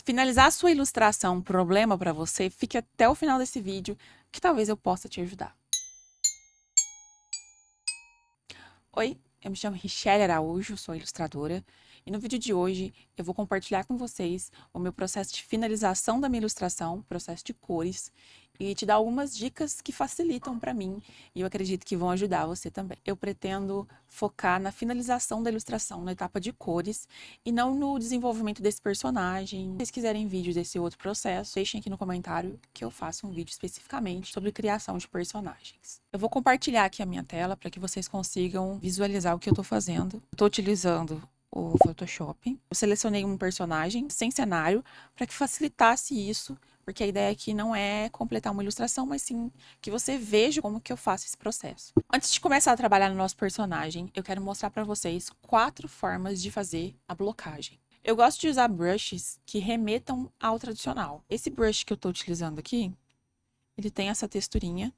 finalizar a sua ilustração um problema para você, fique até o final desse vídeo, que talvez eu possa te ajudar. Oi, eu me chamo Richelle Araújo, sou ilustradora, e no vídeo de hoje eu vou compartilhar com vocês o meu processo de finalização da minha ilustração, processo de cores, e te dar algumas dicas que facilitam para mim e eu acredito que vão ajudar você também. Eu pretendo focar na finalização da ilustração, na etapa de cores, e não no desenvolvimento desse personagem. Se vocês quiserem vídeos desse outro processo, deixem aqui no comentário que eu faço um vídeo especificamente sobre criação de personagens. Eu vou compartilhar aqui a minha tela para que vocês consigam visualizar o que eu estou fazendo. Estou utilizando o Photoshop. Eu selecionei um personagem sem cenário para que facilitasse isso, porque a ideia aqui não é completar uma ilustração, mas sim que você veja como que eu faço esse processo. Antes de começar a trabalhar no nosso personagem, eu quero mostrar para vocês 4 formas de fazer a blocagem. Eu gosto de usar brushes que remetam ao tradicional. Esse brush que eu estou utilizando aqui, ele tem essa texturinha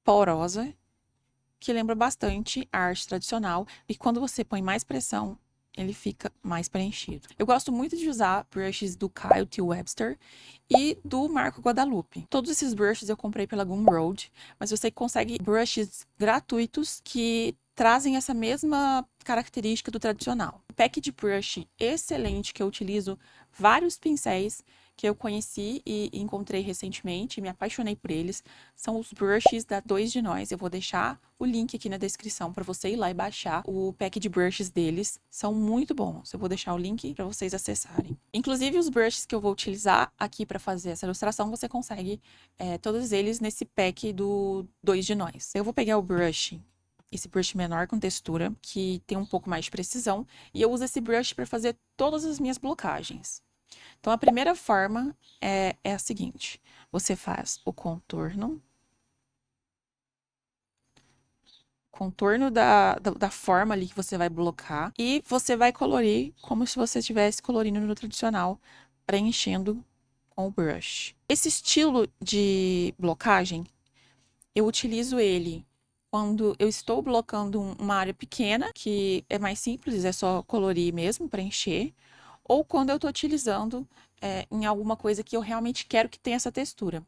porosa, que lembra bastante a arte tradicional, e quando você põe mais pressão, ele fica mais preenchido. Eu gosto muito de usar brushes do Kyle T. Webster e do Marco Guadalupe. Todos esses brushes eu comprei pela Gumroad, mas você consegue brushes gratuitos que trazem essa mesma característica do tradicional. O pack de brush excelente que eu utilizo, vários pincéis que eu conheci e encontrei recentemente, me apaixonei por eles, são os brushes da 2 de Nós. Eu vou deixar o link aqui na descrição para você ir lá e baixar o pack de brushes deles. São muito bons. Eu vou deixar o link para vocês acessarem. Inclusive, os brushes que eu vou utilizar aqui para fazer essa ilustração, você consegue todos eles nesse pack do 2 de Nós. Eu vou pegar o brush, esse brush menor com textura, que tem um pouco mais de precisão, e eu uso esse brush para fazer todas as minhas blocagens. Então, a primeira forma é a seguinte: você faz o contorno da forma ali que você vai blocar, e você vai colorir como se você estivesse colorindo no tradicional, preenchendo com o brush. Esse estilo de blocagem, eu utilizo ele quando eu estou blocando uma área pequena, que é mais simples, é só colorir mesmo, preencher, ou quando eu estou utilizando em alguma coisa que eu realmente quero que tenha essa textura.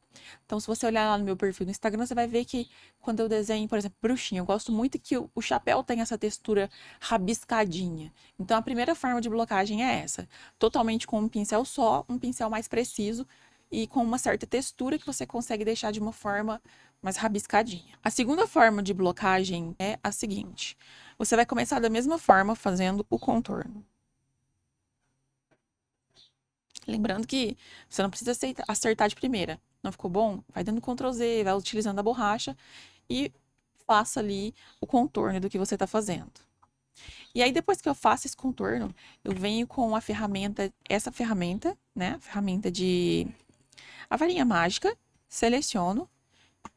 Então, se você olhar lá no meu perfil no Instagram, você vai ver que quando eu desenho, por exemplo, bruxinha, eu gosto muito que o chapéu tenha essa textura rabiscadinha. Então, a primeira forma de blocagem é essa. Totalmente com um pincel só, um pincel mais preciso e com uma certa textura que você consegue deixar de uma forma mais rabiscadinha. A segunda forma de blocagem é a seguinte: você vai começar da mesma forma fazendo o contorno. Lembrando que você não precisa acertar de primeira. Não ficou bom? Vai dando Ctrl Z, vai utilizando a borracha e faça ali o contorno do que você está fazendo. E aí, depois que eu faço esse contorno, eu venho com a ferramenta, essa ferramenta, né? Ferramenta de a varinha mágica, seleciono,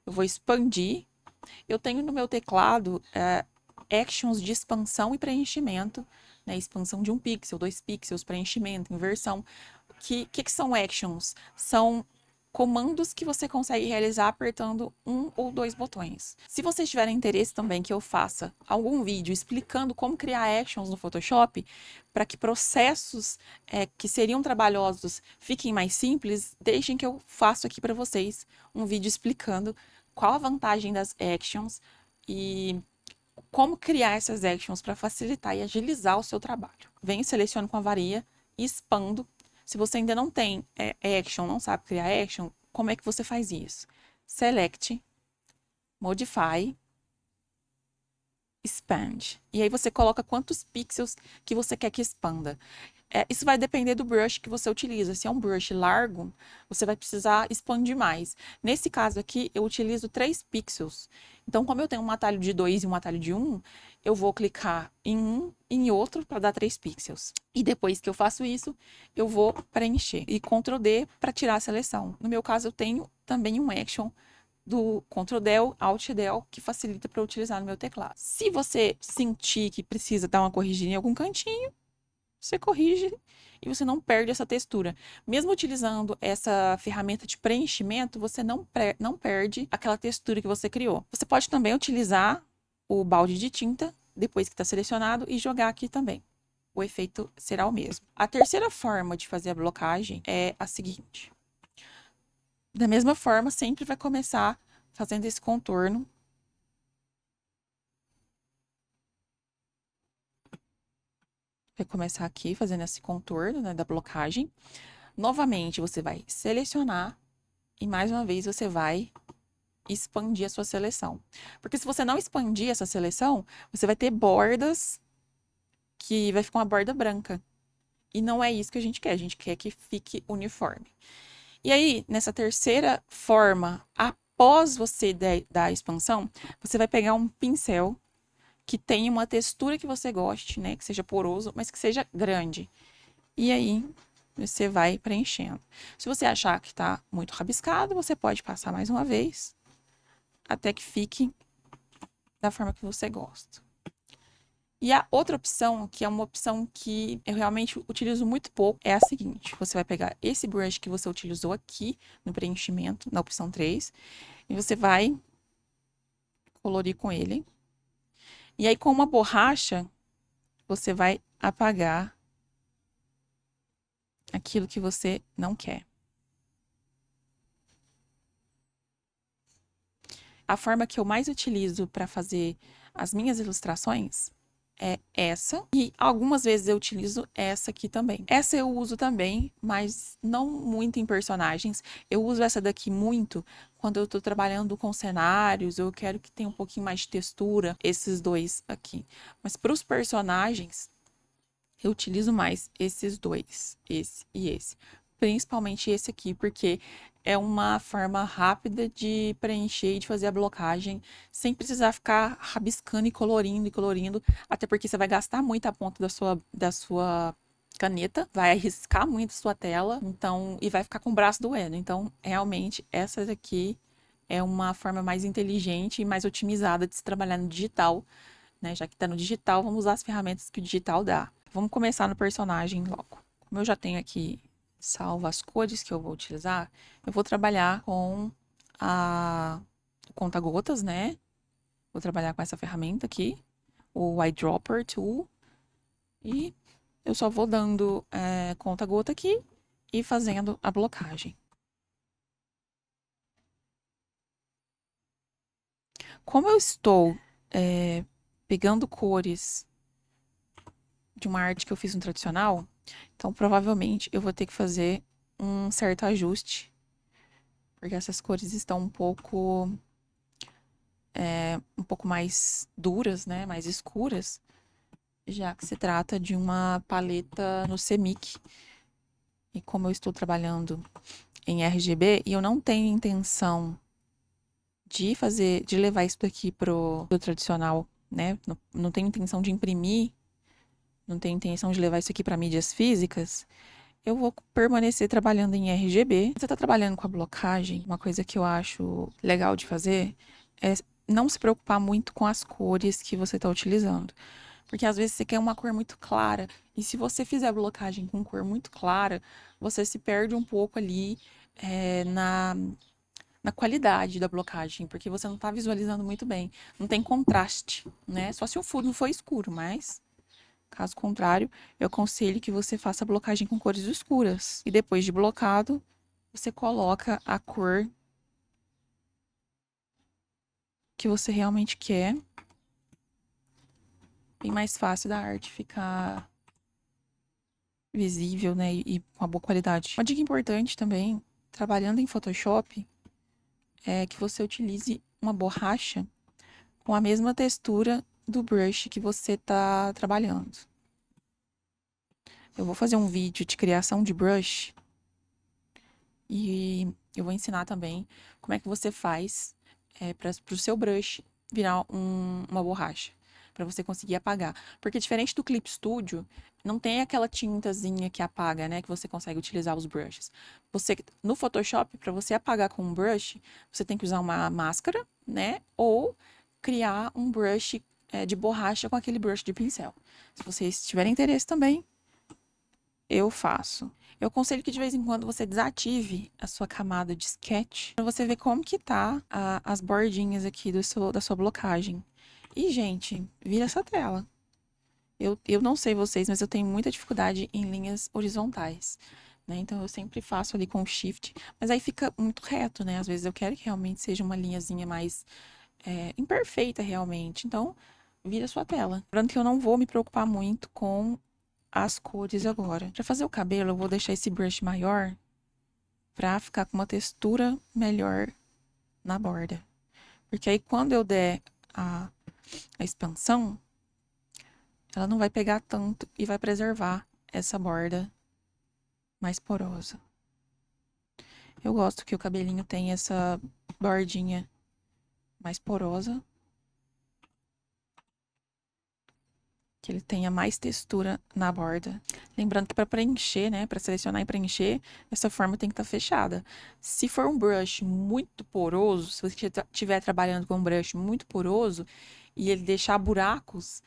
eu vou expandir. Eu tenho no meu teclado actions de expansão e preenchimento, né? Expansão de 1 pixel, 2 pixels, preenchimento, inversão. Que são actions? São comandos que você consegue realizar apertando 1 ou 2 botões. Se vocês tiverem interesse também que eu faça algum vídeo explicando como criar actions no Photoshop, para que processos que seriam trabalhosos fiquem mais simples, deixem que eu faço aqui para vocês um vídeo explicando qual a vantagem das actions e como criar essas actions para facilitar e agilizar o seu trabalho. Venho, seleciono com a varinha e expando. Se você ainda não tem action, não sabe criar action, como é que você faz isso? Select, Modify, Expand. E aí você coloca quantos pixels que você quer que expanda. Isso vai depender do brush que você utiliza. Se é um brush largo, você vai precisar expandir mais. Nesse caso aqui, eu utilizo 3 pixels. Então, como eu tenho um atalho de 2 e um atalho de 1, eu vou clicar em um e em outro para dar 3 pixels. E depois que eu faço isso, eu vou preencher. E Ctrl D para tirar a seleção. No meu caso, eu tenho também um action do Ctrl Del, Alt Del, que facilita para utilizar no meu teclado. Se você sentir que precisa dar uma corrigida em algum cantinho, você corrige e você não perde essa textura. Mesmo utilizando essa ferramenta de preenchimento, você não perde aquela textura que você criou. Você pode também utilizar o balde de tinta, depois que está selecionado, e jogar aqui também. o efeito será o mesmo. A terceira forma de fazer a blocagem é a seguinte. Da mesma forma, sempre vai começar fazendo esse contorno. Vai começar aqui fazendo esse contorno, né, da blocagem. Novamente, você vai selecionar e mais uma vez você vai expandir a sua seleção. Porque se você não expandir essa seleção, você vai ter bordas que vai ficar uma borda branca. E não é isso que a gente quer que fique uniforme. E aí, nessa terceira forma, após você dar a expansão, você vai pegar um pincel que tenha uma textura que você goste, né? Que seja poroso, mas que seja grande. E aí, você vai preenchendo. Se você achar que tá muito rabiscado, você pode passar mais uma vez, até que fique da forma que você gosta. E a outra opção, que é uma opção que eu realmente utilizo muito pouco, é a seguinte. Você vai pegar esse brush que você utilizou aqui no preenchimento, na opção 3, e você vai colorir com ele. E aí, com uma borracha, você vai apagar aquilo que você não quer. A forma que eu mais utilizo para fazer as minhas ilustrações é essa. E algumas vezes eu utilizo essa aqui também. Essa eu uso também, mas não muito em personagens. Eu uso essa daqui muito quando eu tô trabalhando com cenários, eu quero que tenha um pouquinho mais de textura, esses dois aqui. Mas para os personagens, eu utilizo mais esses dois, esse e esse. Principalmente esse aqui, porque é uma forma rápida de preencher e de fazer a blocagem, sem precisar ficar rabiscando e colorindo, até porque você vai gastar muito a ponta da sua caneta, vai arriscar muito a sua tela, então, e vai ficar com o braço doendo. Então, realmente, essa daqui é uma forma mais inteligente e mais otimizada de se trabalhar no digital, né? Já que tá no digital, vamos usar as ferramentas que o digital dá. Vamos começar no personagem logo. Como eu já tenho aqui salvo as cores que eu vou utilizar, eu vou trabalhar com a conta-gotas, né? Vou trabalhar com essa ferramenta aqui, o Eyedropper Tool. E eu só vou dando conta-gota aqui e fazendo a blocagem. Como eu estou pegando cores de uma arte que eu fiz no tradicional, então provavelmente eu vou ter que fazer um certo ajuste, porque essas cores estão um pouco mais duras, né, mais escuras, já que se trata de uma paleta no CMYK. E como eu estou trabalhando em RGB e eu não tenho intenção de levar isso daqui pro tradicional, né, não tenho intenção de imprimir, não tenho intenção de levar isso aqui para mídias físicas, eu vou permanecer trabalhando em RGB. Você está trabalhando com a blocagem, uma coisa que eu acho legal de fazer é não se preocupar muito com as cores que você está utilizando. Porque às vezes você quer uma cor muito clara, e se você fizer a blocagem com cor muito clara, você se perde um pouco ali na qualidade da blocagem, porque você não está visualizando muito bem. Não tem contraste, né? Só se o fundo for escuro, mas caso contrário, eu aconselho que você faça a blocagem com cores escuras. E depois de blocado, você coloca a cor que você realmente quer. Bem mais fácil da arte ficar visível, né? E com uma boa qualidade. Uma dica importante também, trabalhando em Photoshop, é que você utilize uma borracha com a mesma textura do brush que você está trabalhando. Eu vou fazer um vídeo de criação de brush e eu vou ensinar também como é que você faz para o seu brush virar uma borracha, para você conseguir apagar. Porque diferente do Clip Studio, não tem aquela tintazinha que apaga, né, que você consegue utilizar os brushes. No Photoshop, para você apagar com um brush, você tem que usar uma máscara, né, ou criar um brush de borracha com aquele brush de pincel. Se vocês tiverem interesse também, eu faço. Eu aconselho que de vez em quando você desative a sua camada de sketch para você ver como que tá as bordinhas aqui da sua blocagem. E, gente, vira essa tela. Eu não sei vocês, mas eu tenho muita dificuldade em linhas horizontais, né? Então eu sempre faço ali com o shift, mas aí fica muito reto, né? Às vezes eu quero que realmente seja uma linhazinha mais imperfeita realmente. Então, vira sua tela. Lembrando que eu não vou me preocupar muito com as cores agora. Para fazer o cabelo, eu vou deixar esse brush maior pra ficar com uma textura melhor na borda. Porque aí quando eu der a expansão, ela não vai pegar tanto e vai preservar essa borda mais porosa. Eu gosto que o cabelinho tenha essa bordinha mais porosa, que ele tenha mais textura na borda. Lembrando que para preencher, né, para selecionar e preencher, essa forma tem que estar fechada. Se for um brush muito poroso, se você estiver trabalhando com um brush muito poroso e ele deixar buracos,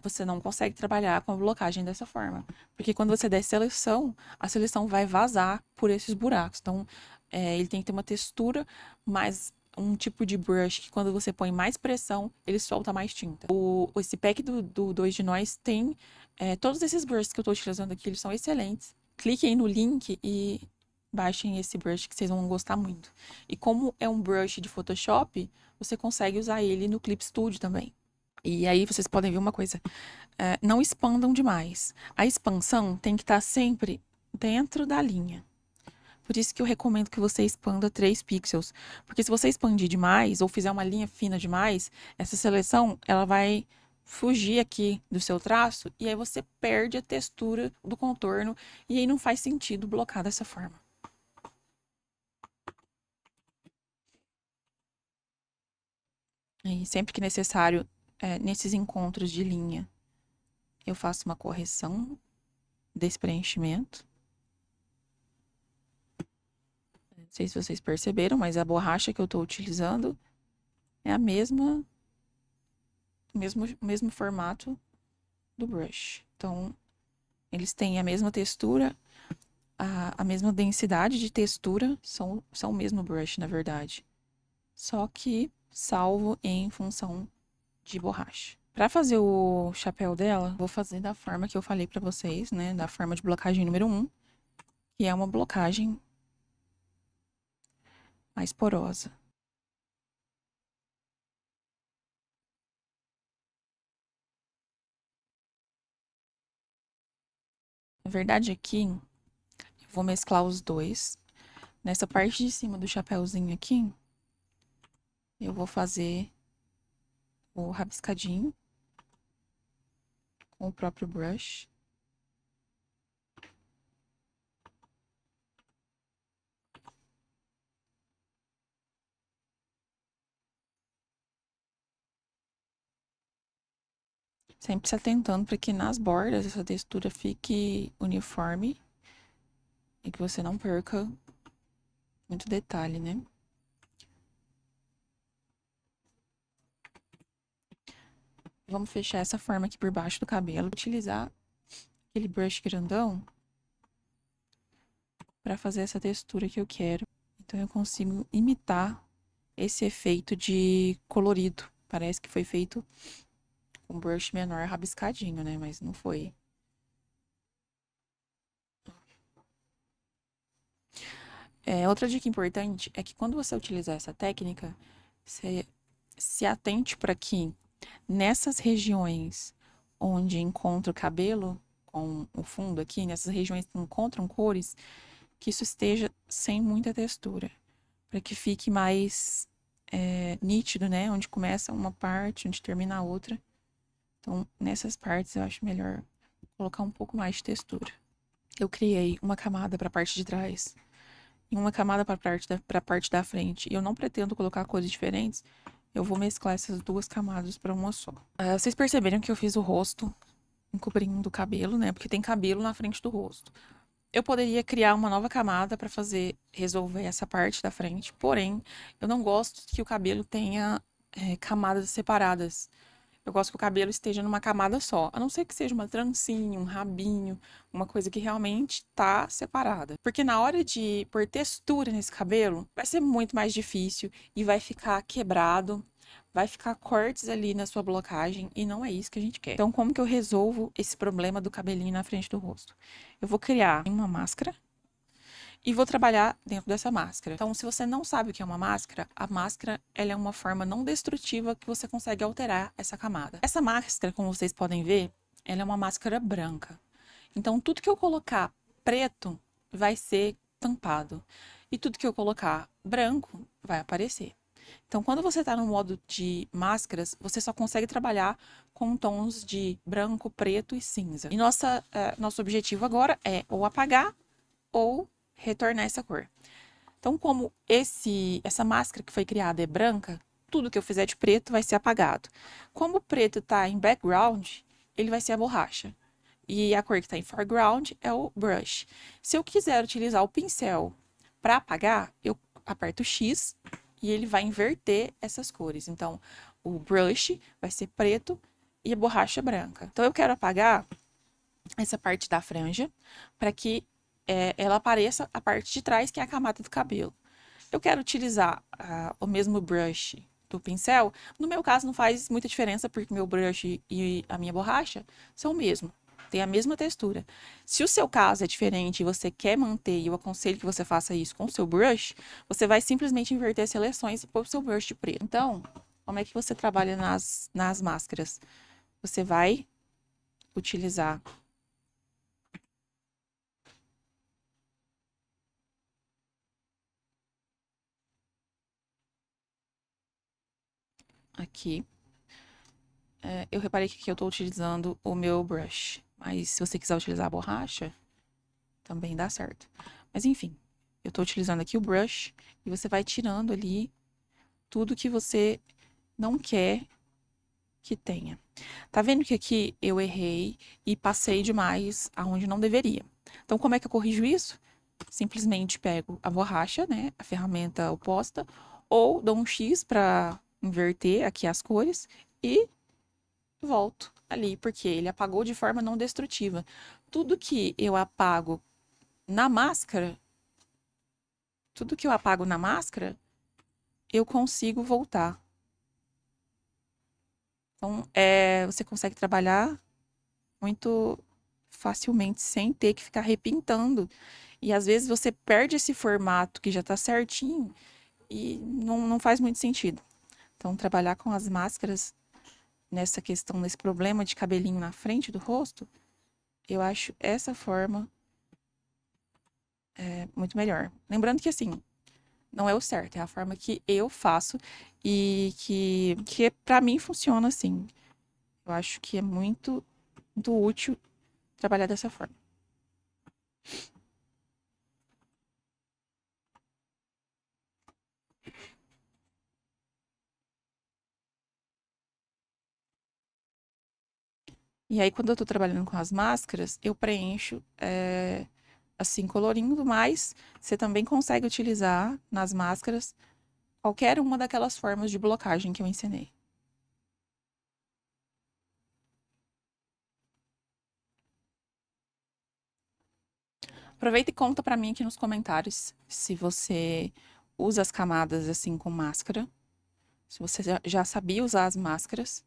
você não consegue trabalhar com a blocagem dessa forma. Porque quando você der seleção, a seleção vai vazar por esses buracos. Então, ele tem que ter uma textura mais um tipo de brush que quando você põe mais pressão, ele solta mais tinta. Esse pack do 2 de Nós tem todos esses brushes que eu tô utilizando aqui, eles são excelentes. Cliquem no link e baixem esse brush que vocês vão gostar muito. E como é um brush de Photoshop, você consegue usar ele no Clip Studio também. E aí vocês podem ver uma coisa, não expandam demais. A expansão tem que estar sempre dentro da linha. Por isso que eu recomendo que você expanda 3 pixels. Porque se você expandir demais ou fizer uma linha fina demais, essa seleção ela vai fugir aqui do seu traço e aí você perde a textura do contorno e aí não faz sentido blocar dessa forma. E sempre que necessário, nesses encontros de linha, eu faço uma correção desse preenchimento. Não sei se vocês perceberam, mas a borracha que eu estou utilizando é a mesmo formato do brush. Então, eles têm a mesma textura, a mesma densidade de textura, são o mesmo brush, na verdade. Só que salvo em função de borracha. Para fazer o chapéu dela, vou fazer da forma que eu falei para vocês, né? Da forma de blocagem número 1, que é uma blocagem mais porosa. Na verdade, aqui, eu vou mesclar os dois. Nessa parte de cima do chapéuzinho aqui, eu vou fazer o rabiscadinho com o próprio brush. Sempre se atentando para que nas bordas essa textura fique uniforme e que você não perca muito detalhe, né? Vamos fechar essa forma aqui por baixo do cabelo. Utilizar aquele brush grandão para fazer essa textura que eu quero. Então eu consigo imitar esse efeito de colorido. Parece que foi feito com um brush menor rabiscadinho, né? Mas não foi. Outra dica importante é que quando você utilizar essa técnica, você se atente para que nessas regiões onde encontra o cabelo com o fundo aqui, nessas regiões que encontram cores, que isso esteja sem muita textura, para que fique mais nítido, né? Onde começa uma parte, onde termina a outra. Então, nessas partes eu acho melhor colocar um pouco mais de textura. Eu criei uma camada para a parte de trás e uma camada para a parte da frente. E eu não pretendo colocar cores diferentes. Eu vou mesclar essas duas camadas para uma só. Vocês perceberam que eu fiz o rosto encobrindo o cabelo, né? Porque tem cabelo na frente do rosto. Eu poderia criar uma nova camada para resolver essa parte da frente, porém, eu não gosto que o cabelo tenha camadas separadas. Eu gosto que o cabelo esteja numa camada só, a não ser que seja uma trancinha, um rabinho, uma coisa que realmente tá separada. Porque na hora de pôr textura nesse cabelo, vai ser muito mais difícil e vai ficar quebrado. vai ficar cortes ali na sua blocagem e não é isso que a gente quer. Então, como que eu resolvo esse problema do cabelinho na frente do rosto? Eu vou criar uma máscara e vou trabalhar dentro dessa máscara. Então, se você não sabe o que é uma máscara, a máscara ela é uma forma não destrutiva que você consegue alterar essa camada. Essa máscara, como vocês podem ver, ela é uma máscara branca. Então, tudo que eu colocar preto vai ser tampado. E tudo que eu colocar branco vai aparecer. Então, quando você está no modo de máscaras, você só consegue trabalhar com tons de branco, preto e cinza. E nosso objetivo agora é ou apagar ou retornar essa cor. Então, como essa máscara que foi criada é branca, tudo que eu fizer de preto vai ser apagado. Como o preto está em background, ele vai ser a borracha. E a cor que está em foreground é o brush. Se eu quiser utilizar o pincel para apagar, eu aperto X e ele vai inverter essas cores. Então, o brush vai ser preto e a borracha branca. Então, eu quero apagar essa parte da franja para que ela apareça a parte de trás, que é a camada do cabelo. Eu quero utilizar o mesmo brush do pincel. No meu caso, não faz muita diferença, porque meu brush e a minha borracha são o mesmo. Tem a mesma textura. Se o seu caso é diferente e você quer manter, e eu aconselho que você faça isso com o seu brush, você vai simplesmente inverter as seleções e pôr o seu brush de preto. Então, como é que você trabalha nas máscaras? Você vai utilizar aqui. Eu reparei que aqui eu estou utilizando o meu brush, mas se você quiser utilizar a borracha, também dá certo. Mas enfim, eu estou utilizando aqui o brush e você vai tirando ali tudo que você não quer que tenha. Tá vendo que aqui eu errei e passei demais aonde não deveria. Então, como é que eu corrijo isso? Simplesmente pego a borracha, né, a ferramenta oposta, ou dou um X para inverter aqui as cores e volto ali, porque ele apagou de forma não destrutiva. Tudo que eu apago na máscara, tudo que eu apago na máscara, eu consigo voltar. Então, você consegue trabalhar muito facilmente sem ter que ficar repintando. E às vezes você perde esse formato que já tá certinho e não faz muito sentido. Então, trabalhar com as máscaras nessa questão, nesse problema de cabelinho na frente do rosto, eu acho essa forma muito melhor. Lembrando que, assim, não é o certo, é a forma que eu faço e que para mim funciona assim. Eu acho que é muito, muito útil trabalhar dessa forma. E aí, quando eu tô trabalhando com as máscaras, eu preencho, assim, colorindo, mas você também consegue utilizar nas máscaras qualquer uma daquelas formas de blocagem que eu ensinei. Aproveita e conta pra mim aqui nos comentários se você usa as camadas assim com máscara, se você já sabia usar as máscaras.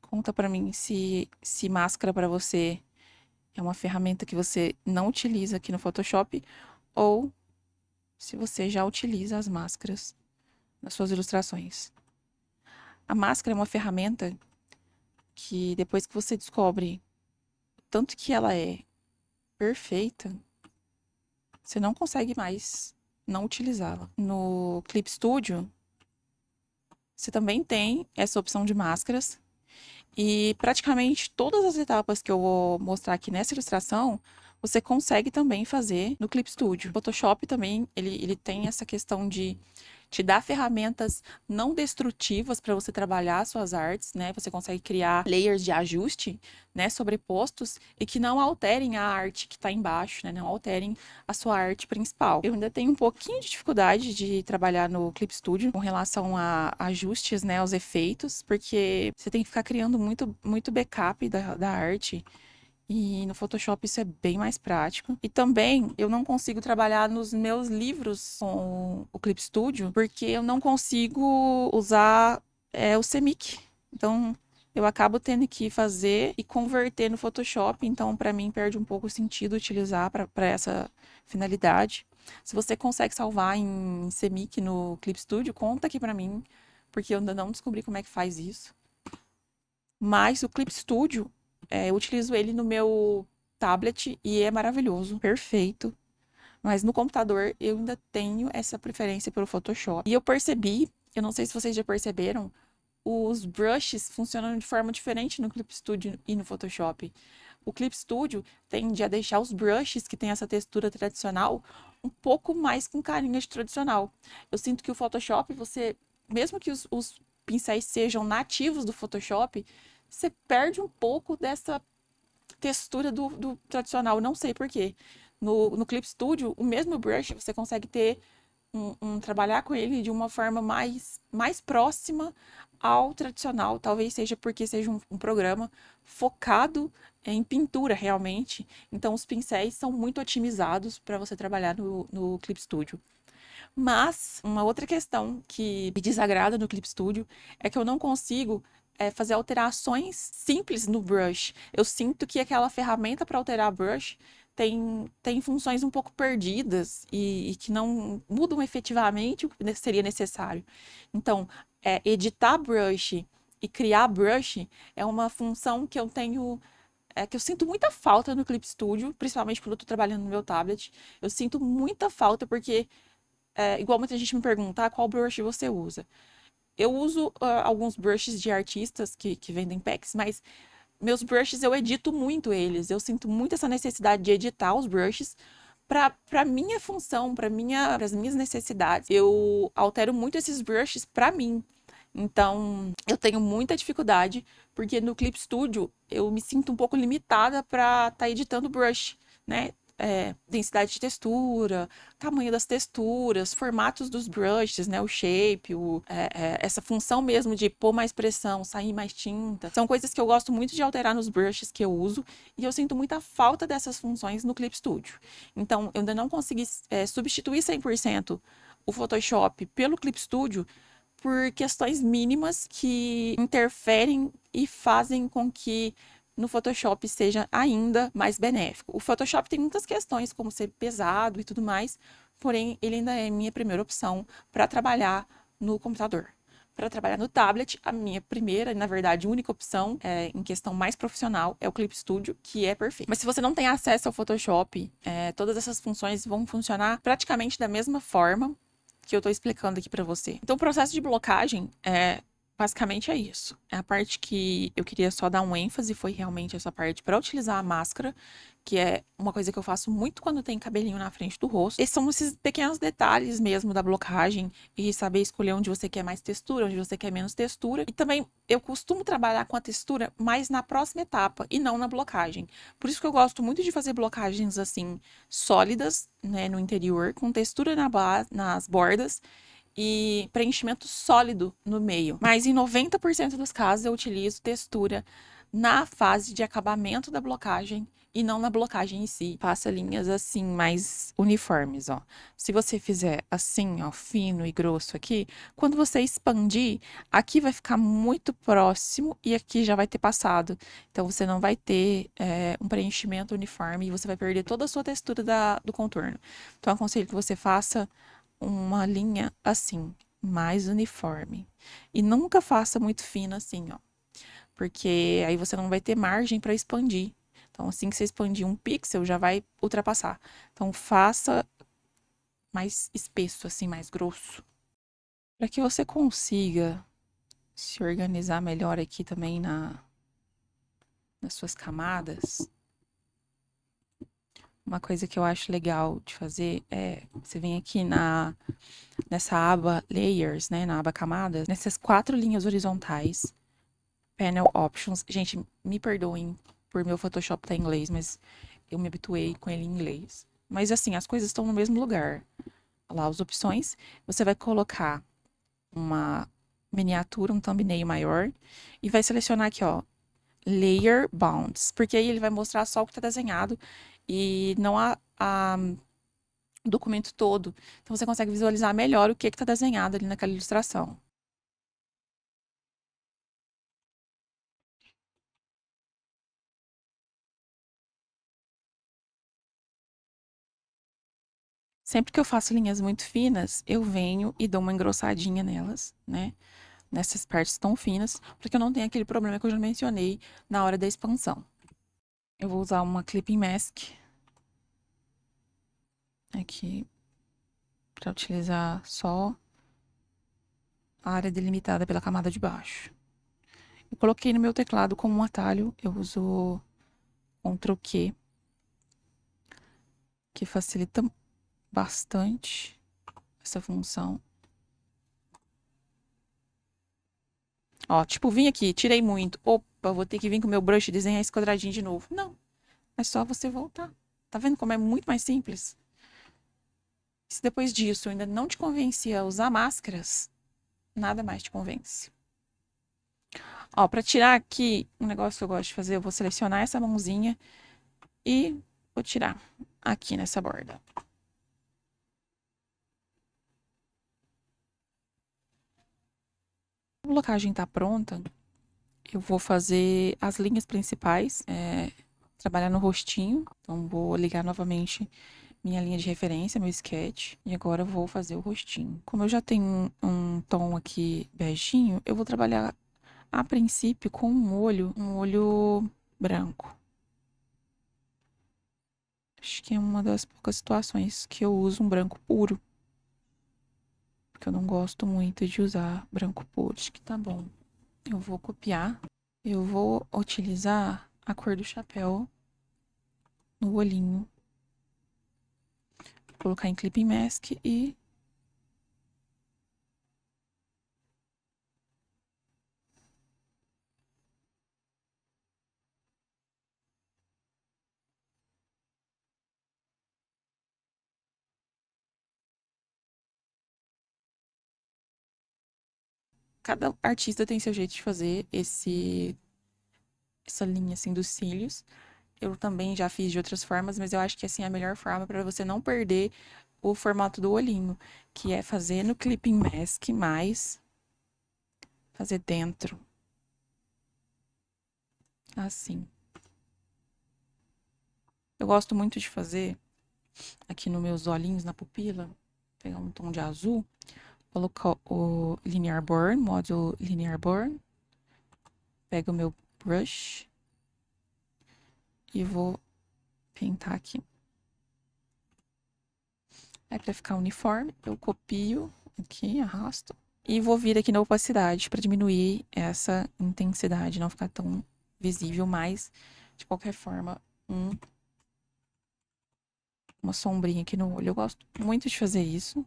Conta pra mim se máscara pra você é uma ferramenta que você não utiliza aqui no Photoshop ou se você já utiliza as máscaras nas suas ilustrações. A máscara é uma ferramenta que depois que você descobre o tanto que ela é perfeita, você não consegue mais não utilizá-la. No Clip Studio, você também tem essa opção de máscaras. E praticamente todas as etapas que eu vou mostrar aqui nessa ilustração, você consegue também fazer no Clip Studio. O Photoshop também, ele tem essa questão de te dar ferramentas não destrutivas para você trabalhar suas artes, né? Você consegue criar layers de ajuste, né, sobrepostos e que não alterem a arte que está embaixo, né? Não alterem a sua arte principal. Eu ainda tenho um pouquinho de dificuldade de trabalhar no Clip Studio com relação a ajustes, né, aos efeitos, porque você tem que ficar criando muito backup da arte. E no Photoshop isso é bem mais prático. E também eu não consigo trabalhar nos meus livros com o Clip Studio, porque eu não consigo usar o CMYK. Então eu acabo tendo que fazer e converter no Photoshop. Então, para mim, perde um pouco o sentido utilizar para essa finalidade. Se você consegue salvar em CMYK no Clip Studio, conta aqui para mim, porque eu ainda não descobri como é que faz isso. Mas o Clip Studio, eu utilizo ele no meu tablet e é maravilhoso, perfeito. Mas no computador eu ainda tenho essa preferência pelo Photoshop. E eu percebi, eu não sei se vocês já perceberam, os brushes funcionam de forma diferente no Clip Studio e no Photoshop. O Clip Studio tende a deixar os brushes que tem essa textura tradicional um pouco mais com carinha de tradicional. Eu sinto que o Photoshop, mesmo que os pincéis sejam nativos do Photoshop, você perde um pouco dessa textura do tradicional. Não sei por quê. No Clip Studio, o mesmo brush, você consegue ter trabalhar com ele de uma forma mais próxima ao tradicional. Talvez seja porque seja um programa focado em pintura realmente. Então, os pincéis são muito otimizados para você trabalhar no Clip Studio. Mas, uma outra questão que me desagrada no Clip Studio é que eu não consigo fazer alterações simples no brush. Eu sinto que aquela ferramenta para alterar brush tem funções um pouco perdidas e que não mudam efetivamente o que seria necessário. Então, editar brush e criar brush é uma função que eu tenho. Que eu sinto muita falta no Clip Studio, principalmente quando eu estou trabalhando no meu tablet. Eu sinto muita falta porque igual muita gente me pergunta, qual brush você usa? Eu uso alguns brushes de artistas que vendem packs, mas meus brushes eu edito muito eles. Eu sinto muito essa necessidade de editar os brushes para minha função, para as minhas necessidades. Eu altero muito esses brushes para mim. Então, eu tenho muita dificuldade, porque no Clip Studio eu me sinto um pouco limitada para estar editando brush, né? Densidade de textura, tamanho das texturas, formatos dos brushes, né? O shape, essa função mesmo de pôr mais pressão, sair mais tinta. São coisas que eu gosto muito de alterar nos brushes que eu uso e eu sinto muita falta dessas funções no Clip Studio. Então, eu ainda não consegui substituir 100% o Photoshop pelo Clip Studio por questões mínimas que interferem e fazem com que no Photoshop seja ainda mais benéfico. O Photoshop tem muitas questões, como ser pesado e tudo mais, porém ele ainda é minha primeira opção para trabalhar no computador. Para trabalhar no tablet, a minha primeira, na verdade, única opção em questão mais profissional é o Clip Studio, que é perfeito. Mas se você não tem acesso ao Photoshop, todas essas funções vão funcionar praticamente da mesma forma que eu estou explicando aqui para você. Então, o processo de blocagem basicamente é isso. É a parte que eu queria só dar um ênfase, foi realmente essa parte para utilizar a máscara, que é uma coisa que eu faço muito quando tem cabelinho na frente do rosto. Esses são esses pequenos detalhes mesmo da blocagem e saber escolher onde você quer mais textura, onde você quer menos textura. E também eu costumo trabalhar com a textura mais na próxima etapa e não na blocagem. Por isso que eu gosto muito de fazer blocagens assim sólidas, né, no interior, com textura nas bordas e preenchimento sólido no meio. Mas em 90% dos casos eu utilizo textura na fase de acabamento da blocagem e não na blocagem em si. Faça linhas assim mais uniformes, ó. Se você fizer assim, ó, fino e grosso aqui, quando você expandir, aqui vai ficar muito próximo e aqui já vai ter passado. Então você não vai ter um preenchimento uniforme e você vai perder toda a sua textura do contorno. Então eu aconselho que você faça uma linha assim, mais uniforme. E nunca faça muito fino assim, ó. Porque aí você não vai ter margem para expandir. Então, assim que você expandir um pixel, já vai ultrapassar. Então, faça mais espesso, assim, mais grosso. Para que você consiga se organizar melhor aqui também nas suas camadas, uma coisa que eu acho legal de fazer é você vem aqui nessa aba Layers, né, na aba Camadas, nessas 4 linhas horizontais, Panel Options. Gente, me perdoem por meu Photoshop estar em inglês, mas eu me habituei com ele em inglês. Mas assim, as coisas estão no mesmo lugar. Lá as opções, você vai colocar uma miniatura, um thumbnail maior e vai selecionar aqui, ó, Layer Bounds, porque aí ele vai mostrar só o que está desenhado e não o documento todo. Então você consegue visualizar melhor o que está desenhado ali naquela ilustração. Sempre que eu faço linhas muito finas, eu venho e dou uma engrossadinha nelas, né? Nessas partes tão finas, porque eu não tenho aquele problema que eu já mencionei na hora da expansão. Eu vou usar uma clipping mask aqui para utilizar só a área delimitada pela camada de baixo. Eu coloquei no meu teclado como um atalho, eu uso Ctrl Q, que facilita bastante essa função. Ó, tipo, vim aqui, tirei muito. Opa, vou ter que vir com o meu brush e desenhar esse quadradinho de novo. Não, é só você voltar. Tá vendo como é muito mais simples? Se depois disso ainda não te convencia a usar máscaras, nada mais te convence. Ó, pra tirar aqui, um negócio que eu gosto de fazer, eu vou selecionar essa mãozinha e vou tirar aqui nessa borda. A blocagem tá pronta, eu vou fazer as linhas principais, trabalhar no rostinho. Então, vou ligar novamente minha linha de referência, meu sketch. E agora eu vou fazer o rostinho. Como eu já tenho um tom aqui beijinho, eu vou trabalhar a princípio com um olho branco. Acho que é uma das poucas situações que eu uso um branco puro. Porque eu não gosto muito de usar branco puro. Acho que tá bom. Eu vou copiar. Eu vou utilizar a cor do chapéu no olhinho. Vou colocar em Clipping Mask e cada artista tem seu jeito de fazer essa linha assim dos cílios. Eu também já fiz de outras formas, mas eu acho que assim é a melhor forma para você não perder o formato do olhinho, que é fazer no Clipping Mask mais fazer dentro. Assim. Eu gosto muito de fazer aqui nos meus olhinhos, na pupila, pegar um tom de azul, colocar o Linear Burn, módulo Linear Burn, pego o meu brush e vou pintar aqui. Aí, pra ficar uniforme, eu copio aqui, arrasto. E vou vir aqui na opacidade para diminuir essa intensidade, não ficar tão visível, mas, de qualquer forma, uma sombrinha aqui no olho. Eu gosto muito de fazer isso.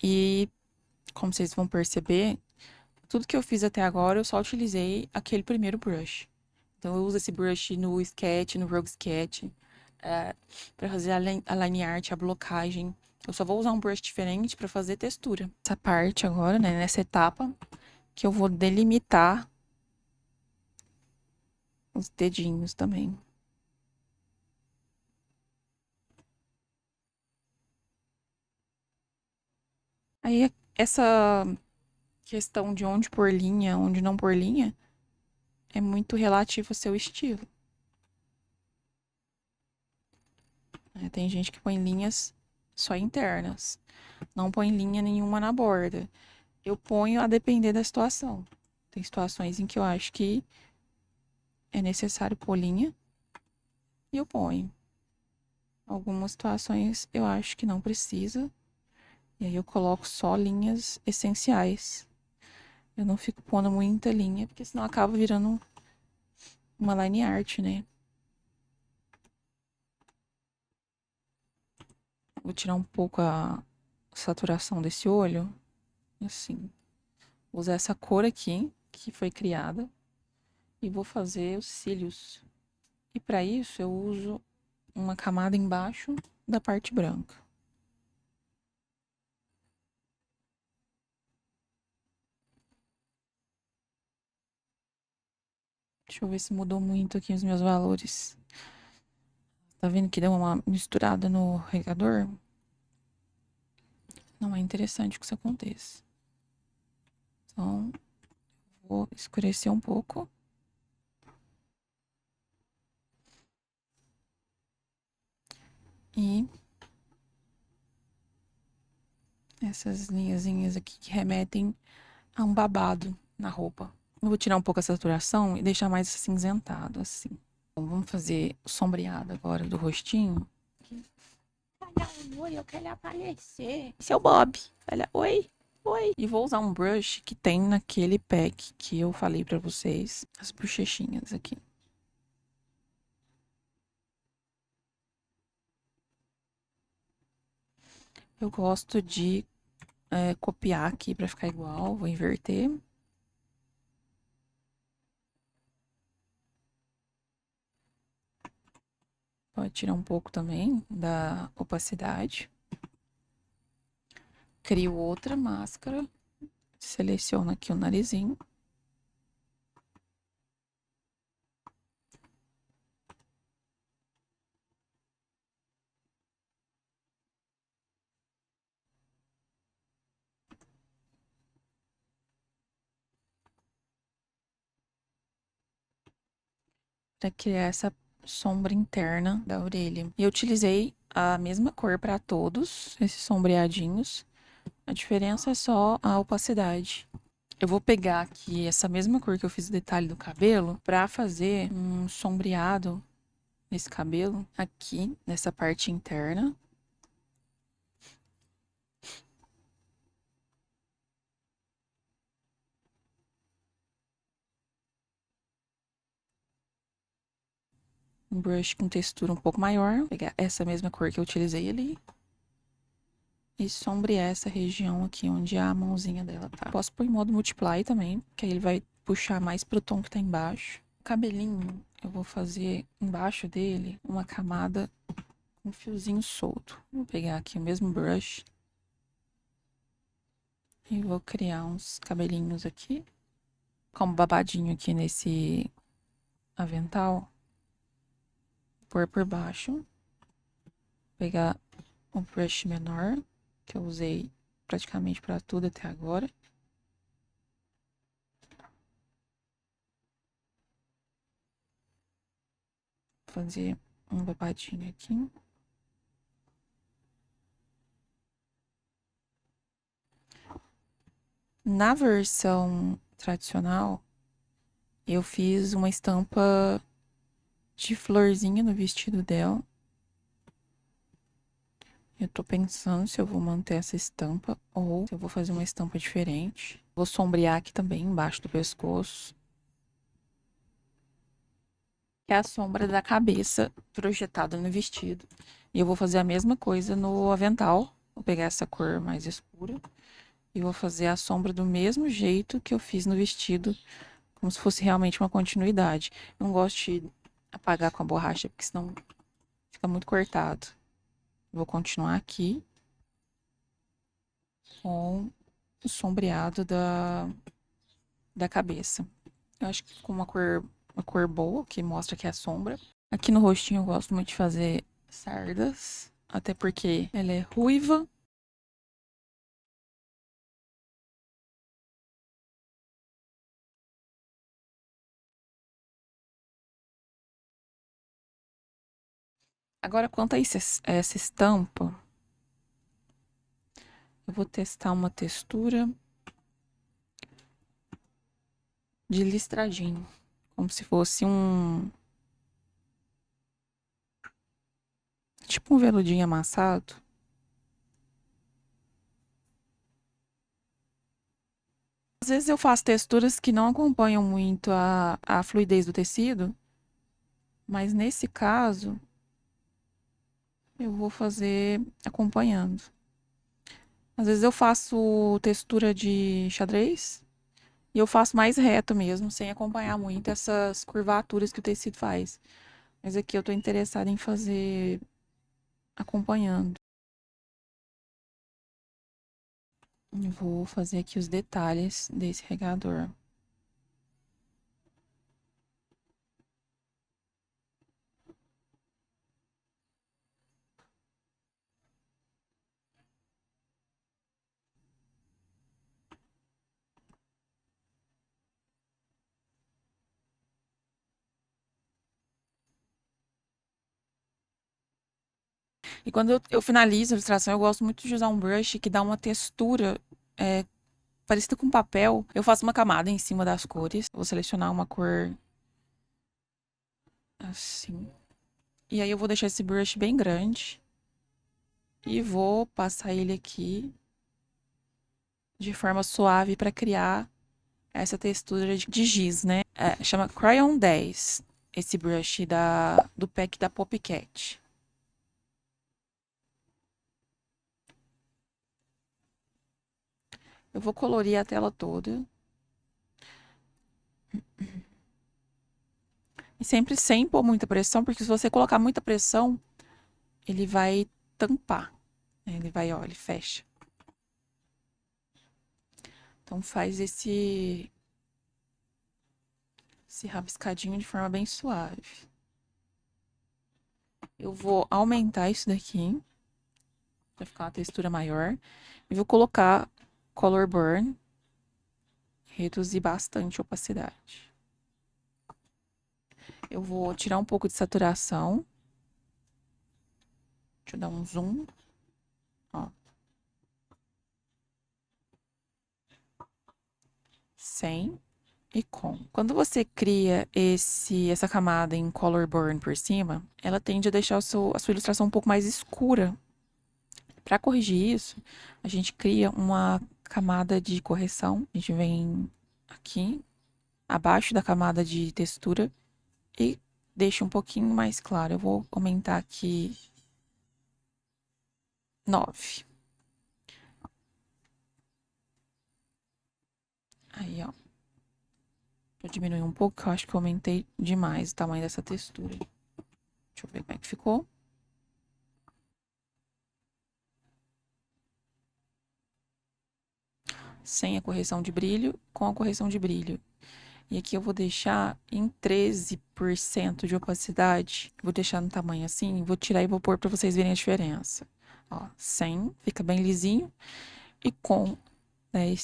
E, como vocês vão perceber, tudo que eu fiz até agora, eu só utilizei aquele primeiro brush. Então, eu uso esse brush no Sketch, no Rogue Sketch, para fazer a line art, a blocagem. Eu só vou usar um brush diferente para fazer textura. Essa parte agora, né, nessa etapa, que eu vou delimitar os dedinhos também. Aí, essa questão de onde pôr linha, onde não pôr linha, é muito relativo ao seu estilo. Tem gente que põe linhas só internas, não põe linha nenhuma na borda. Eu ponho a depender da situação. Tem situações em que eu acho que é necessário pôr linha e eu ponho. Algumas situações eu acho que não precisa, e aí eu coloco só linhas essenciais. Eu não fico pondo muita linha, porque senão acaba virando uma line art, né? Vou tirar um pouco a saturação desse olho, assim. Vou usar essa cor aqui, que foi criada, e vou fazer os cílios. E para isso eu uso uma camada embaixo da parte branca. Deixa eu ver se mudou muito aqui os meus valores. Tá vendo que deu uma misturada no regador? Não é interessante que isso aconteça. Então, vou escurecer um pouco. E essas linhazinhas aqui que remetem a um babado na roupa. Eu vou tirar um pouco a saturação e deixar mais acinzentado, assim. Bom, vamos fazer o sombreado agora do rostinho. Olha, oi, eu quero aparecer. Esse é o Bob. Olha, oi, oi. E vou usar um brush que tem naquele pack que eu falei pra vocês. As bochechinhas aqui. Eu gosto de copiar aqui pra ficar igual. Vou inverter. Pode tirar um pouco também da opacidade. Crio outra máscara. Seleciono aqui o narizinho. Para criar essa sombra interna da orelha. E eu utilizei a mesma cor para todos esses sombreadinhos. A diferença é só a opacidade. Eu vou pegar aqui essa mesma cor que eu fiz o detalhe do cabelo para fazer um sombreado nesse cabelo aqui, nessa parte interna. Um brush com textura um pouco maior. Vou pegar essa mesma cor que eu utilizei ali. E sombrear essa região aqui onde a mãozinha dela tá. Posso pôr em modo multiply também, que aí ele vai puxar mais pro tom que tá embaixo. O cabelinho, eu vou fazer embaixo dele uma camada com fiozinho solto. Vou pegar aqui o mesmo brush. E vou criar uns cabelinhos aqui. Como babadinho aqui nesse avental. Pôr por baixo. Pegar um brush menor, que eu usei praticamente para tudo até agora. Fazer um babadinho aqui. Na versão tradicional, eu fiz uma estampa de florzinha no vestido dela. Eu tô pensando se eu vou manter essa estampa ou se eu vou fazer uma estampa diferente. Vou sombrear aqui também embaixo do pescoço. Que é a sombra da cabeça projetada no vestido. E eu vou fazer a mesma coisa no avental. Vou pegar essa cor mais escura e vou fazer a sombra do mesmo jeito que eu fiz no vestido, como se fosse realmente uma continuidade. Eu não gosto de apagar com a borracha, porque senão fica muito cortado. Vou continuar aqui com o sombreado da cabeça. Eu acho que ficou uma cor boa, que mostra que é a sombra. Aqui no rostinho eu gosto muito de fazer sardas, até porque ela é ruiva. Agora, quanto a essa estampa, eu vou testar uma textura de listradinho, como se fosse tipo um veludinho amassado. Às vezes eu faço texturas que não acompanham muito a fluidez do tecido, mas nesse caso eu vou fazer acompanhando. Às vezes eu faço textura de xadrez e eu faço mais reto mesmo, sem acompanhar muito essas curvaturas que o tecido faz. Mas aqui eu tô interessada em fazer acompanhando. Eu vou fazer aqui os detalhes desse regador. E quando eu finalizo a ilustração, eu gosto muito de usar um brush que dá uma textura parecida com papel. Eu faço uma camada em cima das cores. Vou selecionar uma cor assim. E aí eu vou deixar esse brush bem grande. E vou passar ele aqui de forma suave para criar essa textura de giz, né? Chama Crayon 10, esse brush do pack da Poppycat. Eu vou colorir a tela toda. E sempre sem pôr muita pressão, porque se você colocar muita pressão, ele vai tampar. Ele vai, ó, ele fecha. Então faz esse rabiscadinho de forma bem suave. Eu vou aumentar isso daqui, pra ficar uma textura maior. E vou colocar Color Burn, reduzir bastante a opacidade. Eu vou tirar um pouco de saturação. Deixa eu dar um zoom. Ó. Sem e com. Quando você cria essa camada em Color Burn por cima, ela tende a deixar a sua ilustração um pouco mais escura. Para corrigir isso, a gente cria uma camada de correção. A gente vem aqui, abaixo da camada de textura e deixa um pouquinho mais claro. Eu vou aumentar aqui 9. Aí, ó. Vou diminuir um pouco, que eu acho que eu aumentei demais o tamanho dessa textura. Deixa eu ver como é que ficou. Sem a correção de brilho, com a correção de brilho. E aqui eu vou deixar em 13% de opacidade. Vou deixar no tamanho assim, vou tirar e vou pôr para vocês verem a diferença. Ó, sem, fica bem lisinho. E com, né,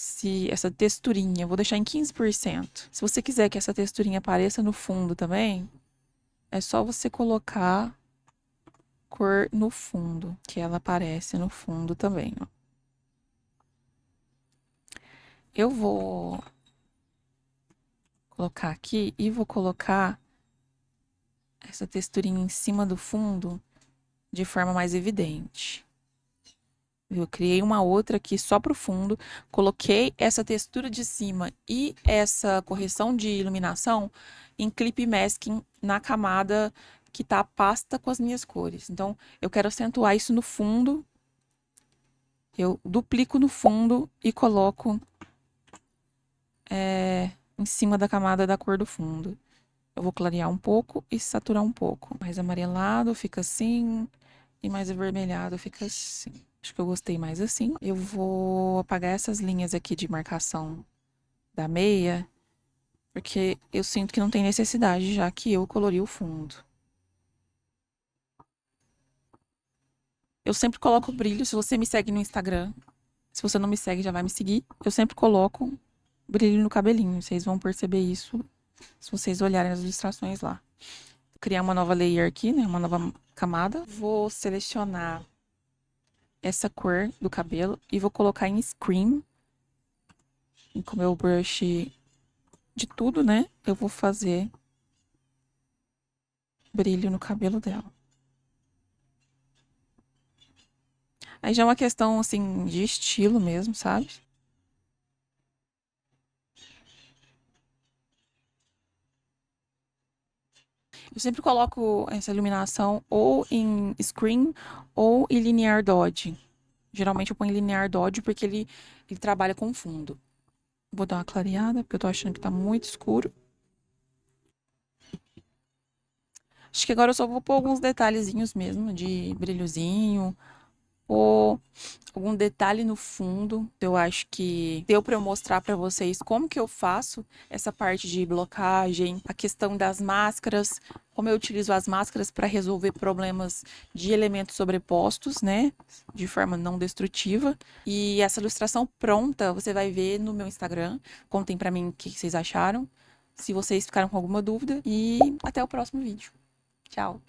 essa texturinha, eu vou deixar em 15%. Se você quiser que essa texturinha apareça no fundo também, é só você colocar cor no fundo, que ela aparece no fundo também, ó. Eu vou colocar aqui e vou colocar essa texturinha em cima do fundo de forma mais evidente. Eu criei uma outra aqui só pro fundo, coloquei essa textura de cima e essa correção de iluminação em Clip Masking na camada que tá a pasta com as minhas cores. Então, eu quero acentuar isso no fundo. Eu duplico no fundo e coloco em cima da camada da cor do fundo. Eu vou clarear um pouco e saturar um pouco. Mais amarelado fica assim e mais avermelhado fica assim. Acho que eu gostei mais assim. Eu vou apagar essas linhas aqui de marcação da meia, porque eu sinto que não tem necessidade, já que eu colori o fundo. Eu sempre coloco brilho, se você me segue no Instagram. Se você não me segue, já vai me seguir. Eu sempre coloco brilho no cabelinho. Vocês vão perceber isso se vocês olharem as ilustrações lá. Vou criar uma nova layer aqui, né? Uma nova camada. Vou selecionar essa cor do cabelo e vou colocar em Scream. E com o meu brush de tudo, né? Eu vou fazer brilho no cabelo dela. Aí já é uma questão, assim, de estilo mesmo, sabe? Eu sempre coloco essa iluminação ou em Screen ou em Linear Dodge. Geralmente eu ponho em Linear Dodge porque ele trabalha com fundo. Vou dar uma clareada, porque eu tô achando que tá muito escuro. Acho que agora eu só vou pôr alguns detalhezinhos mesmo, de brilhozinho, ou algum detalhe no fundo. Eu acho que deu para eu mostrar para vocês como que eu faço essa parte de blocagem, a questão das máscaras, como eu utilizo as máscaras para resolver problemas de elementos sobrepostos, né, de forma não destrutiva. E essa ilustração pronta você vai ver no meu Instagram. Contem para mim o que vocês acharam, se vocês ficaram com alguma dúvida, e até o próximo vídeo. Tchau.